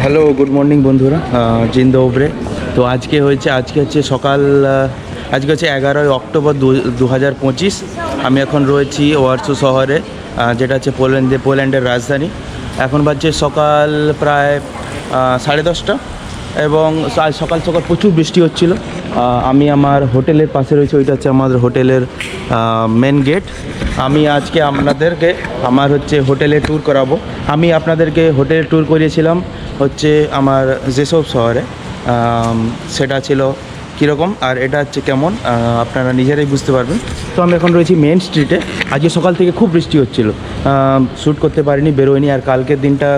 Hello, good morning বন্ধুরা, জিন্দ ওবরে। তো আজকে হচ্ছে সকাল, আজকে হচ্ছে 11ই অক্টোবর 2025। আমি এখন রয়েছি ওয়ারসো শহরে, যেটা হচ্ছে পোল্যান্ডের রাজধানী। এখন বাজছে সকাল প্রায় 10:30, এবং আজ সকাল সকাল প্রচুর বৃষ্টি হচ্ছিল। আমি আমার হোটেলের পাশে রয়েছে, ওইটা হচ্ছে আমাদের হোটেলের মেন গেট। আমি আজকে আপনাদেরকে আমার হোটেলে ট্যুর করাবো। আমি আপনাদেরকে হোটেল ট্যুর করিয়েছিলাম আমার যেসব শহরে, সেটা ছিল কীরকম আর এটা হচ্ছে কেমন, আপনারা নিজেরাই বুঝতে পারবেন। তো আমি এখন রয়েছি মেন স্ট্রিটে। আজকে সকাল থেকে খুব বৃষ্টি হচ্ছিল, শ্যুট করতে পারিনি, বেরোয়নি। আর কালকের দিনটা,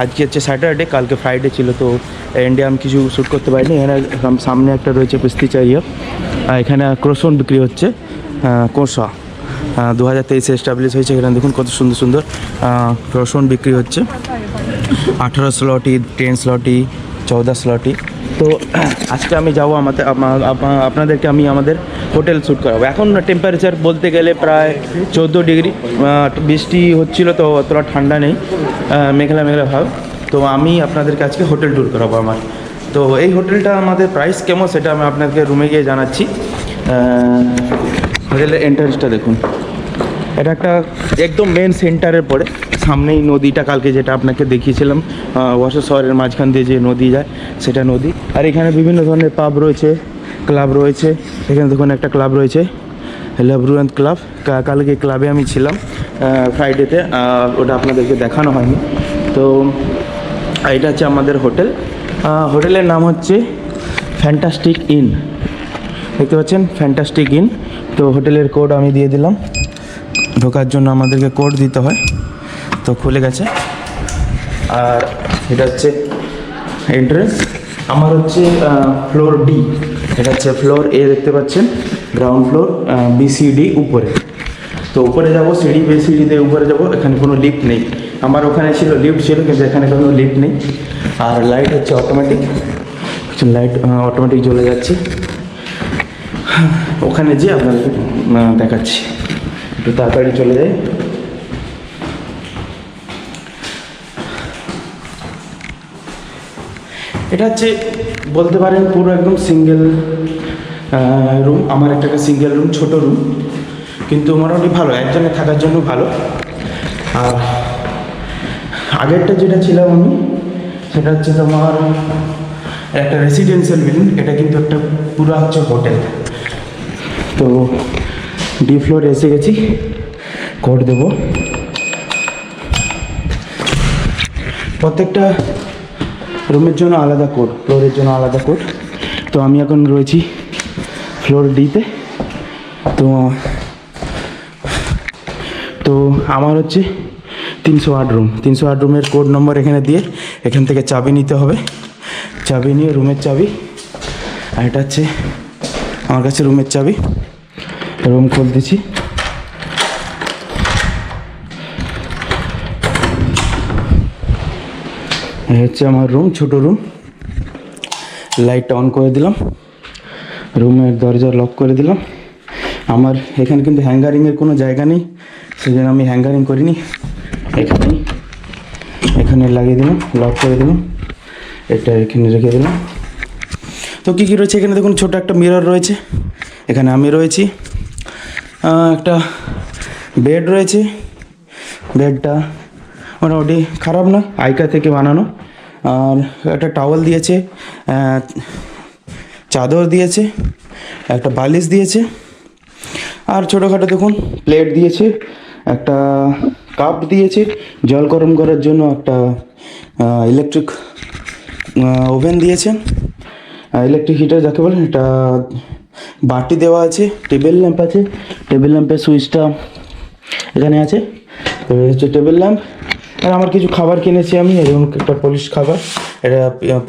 আজকে হচ্ছে স্যাটারডে, কালকে ফ্রাইডে ছিল, তো এন্ডে আমি কিছু শ্যুট করতে পারিনি। এখানে সামনে একটা রয়েছে পেস্তিচারিয়া, এখানে ক্রোসন বিক্রি হচ্ছে, কোষা 2023 এস্টাবলিশ হয়েছে। এখানে দেখুন কত সুন্দর সুন্দর ক্রোসন বিক্রি হচ্ছে, 18 স্লটি, 10 স্লটি, 14 স্লটি। তো আজকে আমি যাবো আপনাদেরকে আমি আমাদের হোটেল শ্যুট করাবো। এখন টেম্পারেচার বলতে গেলে প্রায় 14 ডিগ্রি। বৃষ্টি হচ্ছিলো, তো অতটা ঠান্ডা নেই, মেঘলা মেঘলা ভাব। তো আমি আপনাদেরকে আজকে হোটেল ট্যুর করাবো আমার। তো এই হোটেলটা আমাদের প্রাইস কেমন সেটা আমি আপনাদেরকে রুমে গিয়ে জানাচ্ছি। হোটেলের এন্ট্রান্সটা দেখুন, এটা একটা একদম মেন সেন্টারের পরে, সামনেই নদীটা, কালকে যেটা আপনাকে দেখিয়েছিলাম, ওয়ারসো শহরের মাঝখান দিয়ে যে নদী যায় সেটা নদী। আর এখানে বিভিন্ন ধরনের পাব রয়েছে, ক্লাব রয়েছে। এখানে দেখুন একটা ক্লাব রয়েছে, লাভরুয়ান ক্লাব। কালকে ক্লাবে আমি ছিলাম ফ্রাইডেতে, ওটা আপনাদেরকে দেখানো হয়নি। তো এটা হচ্ছে আমাদের হোটেল। হোটেলের নাম হচ্ছে ফ্যান্টাস্টিক ইন, দেখতে পাচ্ছেন, ফ্যান্টাস্টিক ইন। তো হোটেলের কোড আমি দিয়ে দিলাম, ঢোকার জন্য আমাদেরকে কোড দিতে হয়। তো খুলে গেছে, আর এটা হচ্ছে এন্ট্রেন্স। আমার ফ্লোর ডি, এটা হচ্ছে ফ্লোর এ, দেখতে পাচ্ছেন, গ্রাউন্ড ফ্লোর, BCD উপরে। তো উপরে যাব, সিঁড়ি বেয়ে সিঁড়ি দিয়ে উপরে যাব। এখানে কোনো লিফট নেই, আমার ওখানে ছিল লিফট ছিল, কিন্তু এখানে কোনো লিফট নেই। আর লাইট হচ্ছে অটোমেটিক, লাইট অটোমেটিক জ্বলে যাচ্ছে। ওখানে যেয়ে আপনাদেরকে দেখাচ্ছি, একটু তাড়াতাড়ি চলে যাই। এটা হচ্ছে বলতে পারেন পুরো একদম সিঙ্গেল রুম। আমার একটা সিঙ্গেল রুম, ছোট রুম, কিন্তু মোটামুটি ভালো, একজনে থাকার জন্য ভালো। আর আগেরটা যেটা ছিলাম আমি, সেটা হচ্ছে তোমার একটা রেসিডেন্সিয়াল বিল্ডিং। এটা কিন্তু একটা পুরো হচ্ছে হোটেল। তো ডি ফ্লোরে এসে গেছি, কোড দেবো। প্রত্যেকটা রুমের জন্য আলাদা কোড, ফ্লোরের জন্য আলাদা কোড। তো আমি এখন রয়েছি ফ্লোর ডিতে। তো আমার 308 রুম, 308 রুমের কোড নম্বর এখানে দিয়ে এখান থেকে চাবি নিতে হবে। চাবি নিয়ে, রুমের চাবি, আর এটা হচ্ছে আমার কাছে রুমের চাবি। রুম খুলতেছি। এই হচ্ছে আমার রুম, ছোট রুম। লাইটটা অন করে দিলাম, রুমের দরজা লক করে দিলাম। আমার এখানে কিন্তু হ্যাঙ্গারিংয়ের কোনো জায়গা নেই, সেই জন্য আমি হ্যাঙ্গারিং করিনি। এখানে লাগিয়ে দিলাম, লক করে দিলাম, এটা এখানে রেখে দিলাম। তো কী কী রয়েছে এখানে দেখুন, ছোটো একটা মিরর রয়েছে, এখানে আমি রয়েছি। একটা বেড রয়েছে, বেডটা মোটামুটি খারাপ না, আইকা থেকে বানানো। আর একটা টাওয়াল দিয়েছে, চাদর দিয়েছে, একটা বালিশ দিয়েছে। আর ছোটোখাটো দেখুন প্লেট দিয়েছে, একটা কাপ দিয়েছে জল গরম করার জন্য, একটা ইলেকট্রিক ওভেন দিয়েছে, ইলেকট্রিক হিটার যাকে বলে। এটা বাটি দেওয়া আছে, টেবিল ল্যাম্প আছে, টেবিল ল্যাম্পের সুইচটা এখানে আছে। তো হচ্ছে টেবিল ল্যাম্প। আর আমার কিছু খাবার কিনেছি আমি, এবং একটা পলিশ খাবার, এটা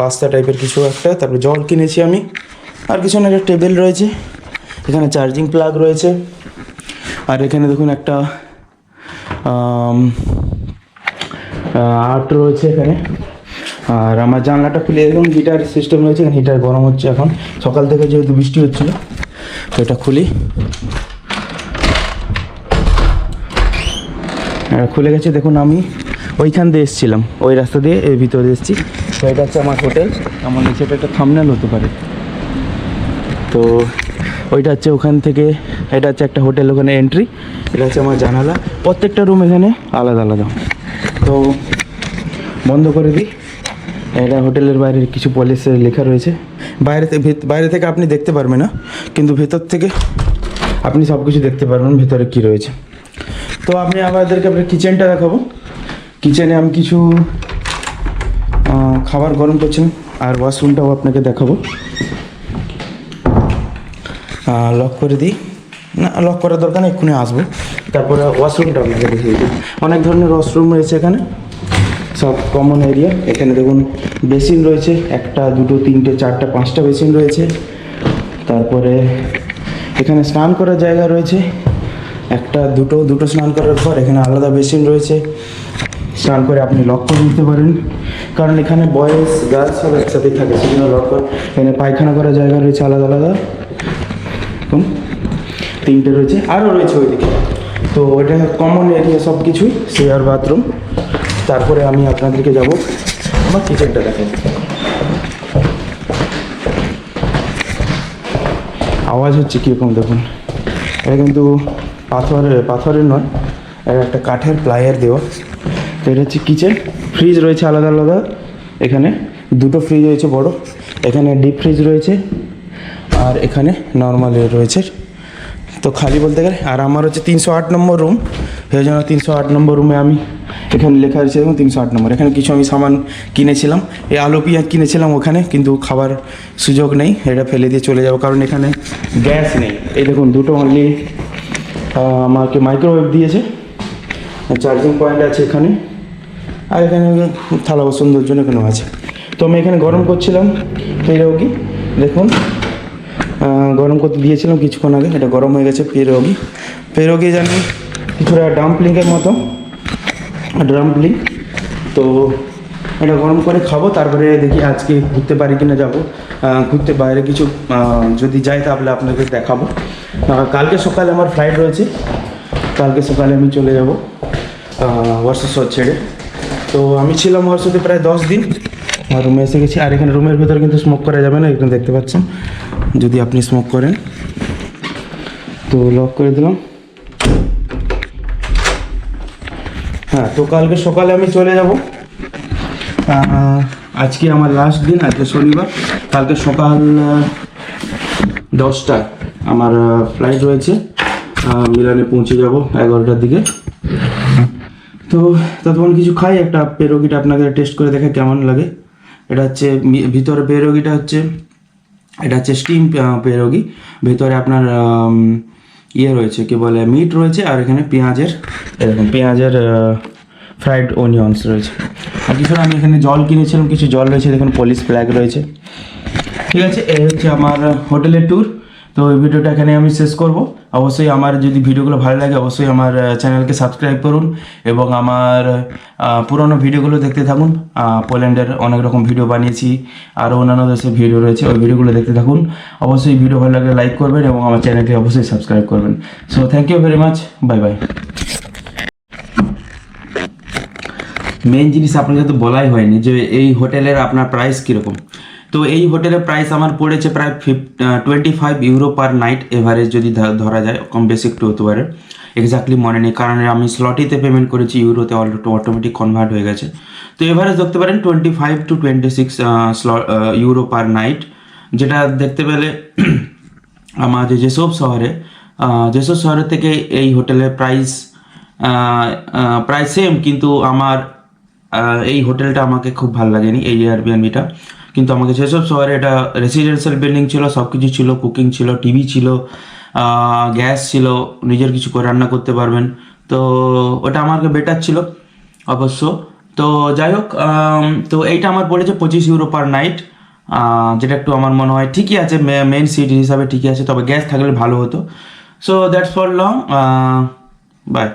পাস্তা টাইপের কিছু একটা। তারপরে জল কিনেছি আমি। আর কিছু না, একটা টেবিল রয়েছে, এখানে চার্জিং প্লাগ রয়েছে। আর এখানে দেখুন একটা আর্ট রয়েছে এখানে। আর আমার জানলাটা খুলে দেখুন, হিটার সিস্টেম রয়েছে, হিটার গরম হচ্ছে এখন, সকাল থেকে যেহেতু বৃষ্টি হচ্ছিলো। তো এটা খুলি, খুলে গেছে দেখুন। আমি ওইখান দিয়ে এসেছিলাম, ওই রাস্তা দিয়ে এর ভিতরে এসেছি। তো এটা হচ্ছে আমার হোটেল, আমার নিচে এটা একটা থাম্বনেল হতে পারে। তো ওইটা হচ্ছে ওখান থেকে, এটা হচ্ছে একটা হোটেল, ওখানে এন্ট্রি, এটা হচ্ছে আমার জানালা। প্রত্যেকটা রুম এখানে আলাদা আলাদা। তো বন্ধ করে দিই। এটা হোটেলের বাইরে কিছু পলিসি লেখা রয়েছে, বাইরে থেকে আপনি দেখতে পারবেন না, কিন্তু ভেতর থেকে আপনি সব কিছু দেখতে পারবেন ভেতরে কী রয়েছে। তো আপনি আমাদেরকে আপনার কিচেনটা দেখাবো। কিচেনে আমি কিছু খাবার গরম করছেন, আর ওয়াশরুমটাও আপনাকে দেখাবো। লক করে দিই, না লক করার দরকার নেই, এক্ষুনি আসবো। তারপরে ওয়াশরুমটা আপনাকে দেখিয়ে দিই। অনেক ধরনের ওয়াশরুম রয়েছে এখানে, সব কমন এরিয়া। এখানে দেখুন বেসিন রয়েছে, 1 2 3 4 5টা বেসিন রয়েছে। তারপরে এখানে স্নান করার জায়গা রয়েছে, 1 2 স্নান করার পর এখানে আলাদা বেসিন রয়েছে। স্নান করে আপনি লক করে নিতে পারেন, কারণ এখানে বয়েজ গার্লস সব একসাথেই থাকে, সেজন্য লক করে। এখানে পায়খানা করার জায়গা রয়েছে আলাদা আলাদা, 3টে রয়েছে, আরও রয়েছে ওইদিকে। তো এটা কমন এরিয়া সব কিছুই, শেয়ার বাথরুম। তারপরে আমি আপনাদেরকে যাব আমার কিচেনটা দেখাই। আওয়াজ হচ্ছে কীরকম দেখুন, এটা কিন্তু পাথরের নয়, এটা একটা কাঠের প্লাইয়ের দেওয়া। তো এটা হচ্ছে কিচেন। ফ্রিজ রয়েছে আলাদা আলাদা, এখানে 2টো ফ্রিজ রয়েছে বড়, এখানে ডিপ ফ্রিজ রয়েছে, আর এখানে নর্মাল রয়েছে। তো খালি বলতে গেলে, আর আমার হচ্ছে 308 নম্বর রুম, সেই জন্য 308 নম্বর রুমে আমি, এখানে লেখা রয়েছে এবং 308 নম্বর। এখানে কিছু আমি সামান কিনেছিলাম, এই আলু পেঁয়াজ কিনেছিলাম ওখানে, কিন্তু খাবার সুযোগ নেই, এটা ফেলে দিয়ে চলে যাবো, কারণ এখানে গ্যাস নেই। এই দেখুন 2টো অনলি আমাকে মাইক্রোওয়েভ দিয়েছে, চার্জিং পয়েন্ট আছে এখানে, আর এখানে থালা বাসনদের জন্য এখানেও আছে। তো আমি এখানে গরম করছিলাম পেরোগি, দেখুন গরম করতে দিয়েছিলাম কিছুক্ষণ আগে, এটা গরম হয়ে গেছে। পেরোগি জানি কিছুটা ডাম্পলিংয়ের মতো, ডাম্পলিং। তো এটা গরম করে খাবো, তারপরে দেখি আজকে ঘুরতে পারি কিনা যাবো, ঘুরতে বাইরে কিছু যদি যাই তাহলে আপনাদের দেখাবো। কালকে সকালে আমার ফ্লাইট রয়েছে, কালকে সকালে আমি চলে যাব ওয়ার্সো ছেড়ে। তো আমি ছিলাম ওয়ার্সোতে প্রায় 10 দিন, আর রুমে এসে গেছি। আর এখানে রুমের ভেতরে কিন্তু স্মোক করা যাবে না, এখানে দেখতে পাচ্ছেন, যদি আপনি স্মোক করেন। তো লক করে দিলাম। হ্যাঁ, তো কালকে সকালে আমি চলে যাব। আজকে আমার লাস্ট দিন, আজকে শনিবার, কালকে সকাল 10টা আমার ফ্লাইট রয়েছে, মিলানে পৌঁছে যাব 11টার দিকে। তো ততক্ষণ কিছু খাই, একটা পেরোগিটা আপনাকে টেস্ট করে দেখা কেমন লাগে। এটা হচ্ছে ভিতরে পেরোগিটা হচ্ছে, এটা হচ্ছে স্টিম পেরোগি, ভেতরে আপনার ইয়ে রয়েছে, কি বলে, মিট রয়েছে, আর এখানে এরকম পেঁয়াজের ফ্রাইড অনিয়ন্স রয়েছে। আর কিছু আমি এখানে জল কিনেছিলাম, কিছু জল রয়েছে, দেখুন পুলিশ ফ্ল্যাগ রয়েছে। ঠিক আছে, এই হচ্ছে আমার হোটেলের ট্যুর। তো এই ভিডিওটা এখানে আমি শেষ করব। অবশ্যই আমার যদি ভিডিওগুলো ভালো লাগে, অবশ্যই আমার চ্যানেলকে সাবস্ক্রাইব করুন, এবং আমার পুরোনো ভিডিওগুলো দেখতে থাকুন। পোল্যান্ডের অনেক রকম ভিডিও বানিয়েছি, আরও অন্যান্য দেশের ভিডিও রয়েছে, ওই ভিডিওগুলো দেখতে থাকুন। অবশ্যই ভিডিও ভালো লাগলে লাইক করবেন, এবং আমার চ্যানেলকে অবশ্যই সাবস্ক্রাইব করবেন। So thank you very much, bye bye. Main জিনিস আপনাকে তো বলাই হয়নি যে এই হোটেলের আপনার প্রাইস কীরকম। তো এই হোটেলের প্রাইস আমার পড়েছে প্রায় 25 ইউরো পার নাইট, এভারেজ যদি ধরা যায়, কম বেশি একটু হতে পারে, এক্স্যাক্টলি মনে নেই, কারণ আমি স্লটিতে পেমেন্ট করেছি, ইউরোতে অটোমেটিক কনভার্ট হয়ে গেছে। তো এভারেজ দেখতে পারেন 25 to 26 ইউরো পার নাইট, যেটা দেখতে পেলে আমার যেসব শহরের থেকে এই হোটেলের প্রাইস প্রায় সেম, কিন্তু আমার এই হোটেলটা আমাকে খুব ভালো লাগেনি, এই এয়ারবিএনবিটা। কিন্তু আমাকে যেসব শহরে, এটা রেসিডেন্সিয়াল বিল্ডিং ছিল, সব কিছু ছিল, কুকিং ছিল, টিভি ছিল, গ্যাস ছিল, নিজের কিছু করে রান্না করতে পারবেন। তো ওটা আমাকে বেটার ছিল অবশ্য। তো যাই হোক, তো এইটা আমার পড়েছে 25 ইউরো পার নাইট, যেটা একটু আমার মনে হয় ঠিকই আছে, মেন সিটি হিসাবে ঠিকই আছে, তবে গ্যাস থাকলে ভালো হতো। So that's for long, by.